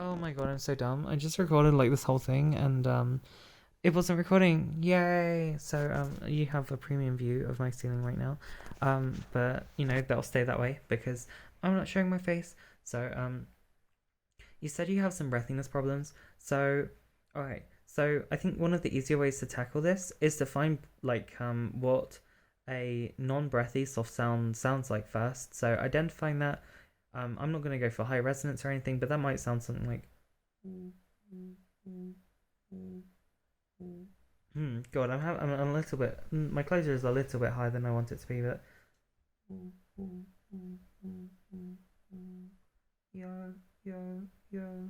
Oh my god, I'm so dumb. I just recorded like this whole thing and it wasn't recording. Yay! So you have a premium view of my ceiling right now. But you know, that'll stay that way because I'm not showing my face. So you said you have some breathiness problems. So alright. So I think one of the easier ways to tackle this is to find like what a non-breathy soft sound sounds like first. So identifying that I'm not going to go for high resonance or anything, but that might sound something like. God, I'm a little bit. My closure is a little bit higher than I want it to be, but. Yo, yo, yo,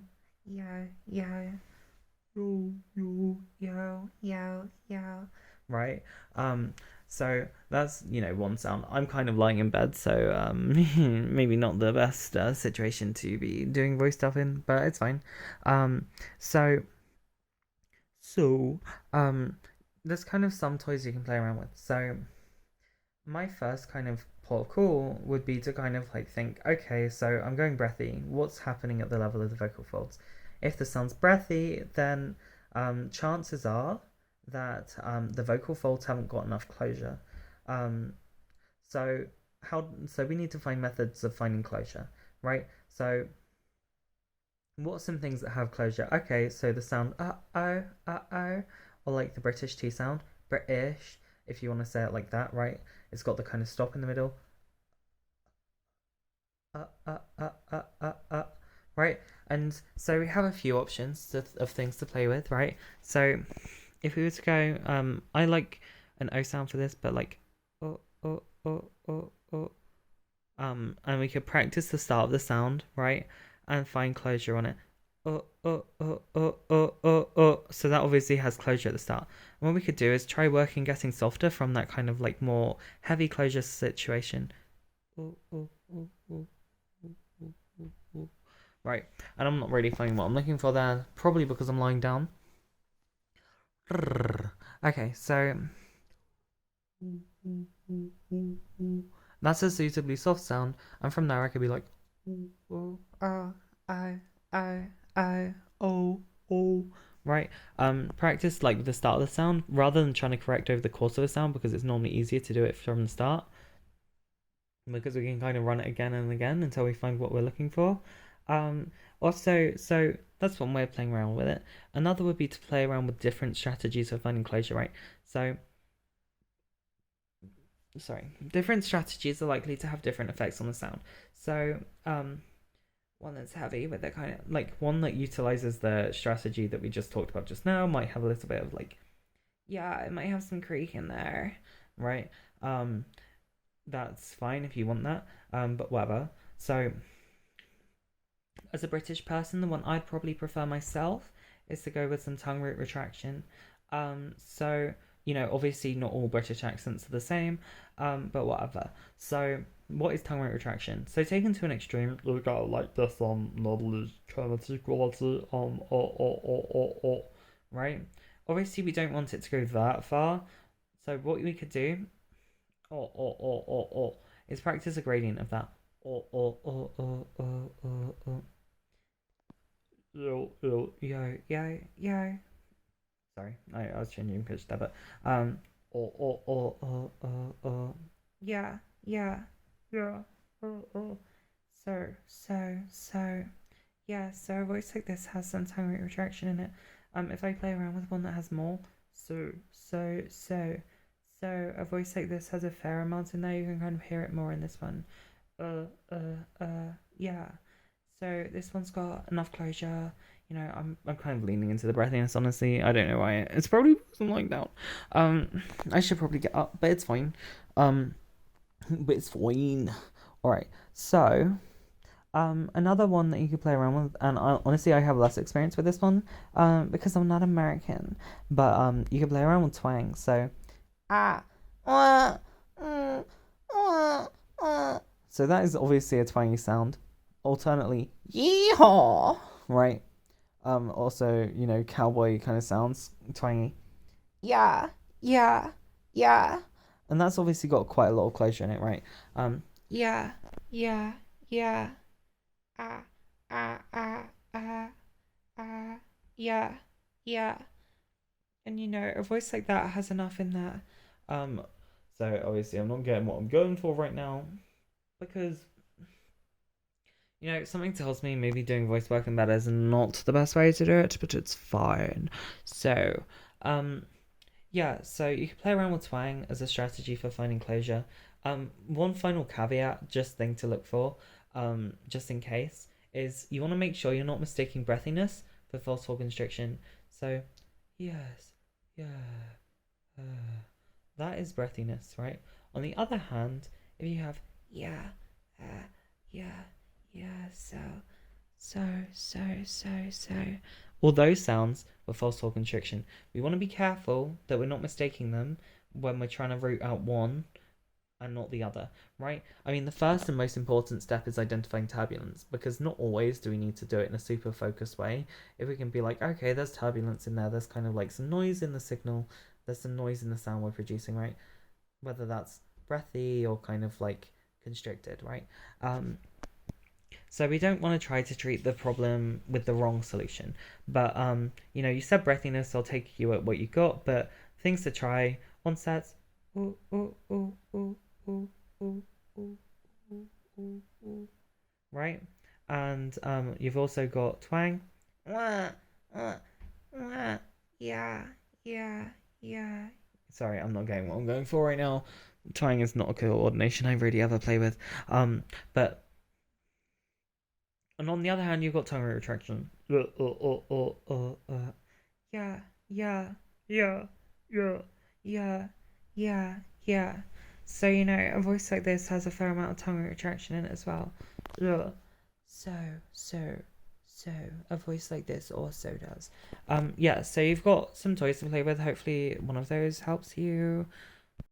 yo, yo, yo. Right. So that's one sound. I'm kind of lying in bed, so maybe not the best situation to be doing voice stuff in, but it's fine. Um, so so um, there's kind of some toys you can play around with. So my first kind of port of call would be to kind of like think, okay, so I'm going breathy. What's happening at the level of the vocal folds? If the sound's breathy, then chances are that the vocal folds haven't got enough closure. Um, so so we need to find methods of finding closure, right? So what are some things that have closure? Okay, so the sound oh, or like the British T sound, British, if you want to say it like that, right? It's got the kind of stop in the middle, uh, uh, right? And so we have a few options of things to play with, right? So if we were to go, I like an O sound for this, but like, oh. And we could practice the start of the sound, right? And find closure on it. So that obviously has closure at the start. And what we could do is try working getting softer from that kind of like more heavy closure situation. Right. And I'm not really finding what I'm looking for there, probably because I'm lying down. Okay, so that's a suitably soft sound, and from there I could be like, oh, I, oh, right? Practice like the start of the sound rather than trying to correct over the course of a sound because it's normally easier to do it from the start because we can kind of run it again and again until we find what we're looking for. Um, Also, so that's one way of playing around with it. Another would be to play around with different strategies for finding closure, right? So different strategies are likely to have different effects on the sound. So, one that's heavy, but they're kind of like one that utilizes the strategy that we just talked about just now might have a little bit of like, yeah, it might have some creak in there, right? That's fine if you want that, but whatever. So, as a British person, the one I'd probably prefer myself is to go with some tongue root retraction. So obviously not all British accents are the same, but whatever. So, what is tongue root retraction? So, taken to an extreme, you got like this knowledge kind of equality right? Obviously, we don't want it to go that far. So, what we could do, is practice a gradient of that. Yo. Sorry, I was changing pitch there, but yeah, yeah, yeah, so, yeah. So a voice like this has some tongue root retraction in it. If I play around with one that has more, so a voice like this has a fair amount in there. You can kind of hear it more in this one. Yeah. So this one's got enough closure. I'm kind of leaning into the breathiness, honestly. I don't know why. It's probably because I'm lying down. I should probably get up, but it's fine. Um, but it's fine. All right. So, another one that you could play around with, and honestly, I have less experience with this one, because I'm not American. But you can play around with twang. So, ah, mm, so that is obviously a twangy sound. Alternately, yeehaw, right? Also, cowboy kind of sounds, twangy. Yeah, yeah, yeah. And that's obviously got quite a lot of closure in it, right? Yeah, yeah, yeah. Ah, ah, ah, ah. yeah, yeah. And a voice like that has enough in there. Um, so obviously I'm not getting what I'm going for right now because something tells me maybe doing voice work in bed is not the best way to do it, but it's fine. So, um, yeah, so you can play around with twang as a strategy for finding closure. One final caveat, just thing to look for, just in case, is you want to make sure you're not mistaking breathiness for false constriction. So, yes, yeah, uh, that is breathiness, right? On the other hand, if you have yeah, yeah, yeah, so, all those sounds were false constriction. We want to be careful that we're not mistaking them when we're trying to root out one and not the other, right? I mean, the first and most important step is identifying turbulence because not always do we need to do it in a super focused way. If we can be like, okay, there's turbulence in there, there's kind of like some noise in the signal, there's some noise in the sound we're producing, right? Whether that's breathy or kind of like constricted, right? Um, so we don't want to try to treat the problem with the wrong solution. But you said breathiness, I'll take you at what you got, but things to try on sets. Ooh, ooh, ooh, ooh, ooh, ooh, ooh, ooh, ooh, ooh. Right? And you've also got twang. Wah, wah, wah. Yeah, yeah, yeah. Sorry, I'm not getting what I'm going for right now. Twang is not a coordination I really ever play with. But and on the other hand, you've got tongue root retraction. Yeah, yeah, yeah, yeah, yeah, yeah, yeah. So, a voice like this has a fair amount of tongue root retraction in it as well. Yeah. So, so, so, a voice like this also does. Yeah, so you've got some toys to play with. Hopefully, one of those helps you.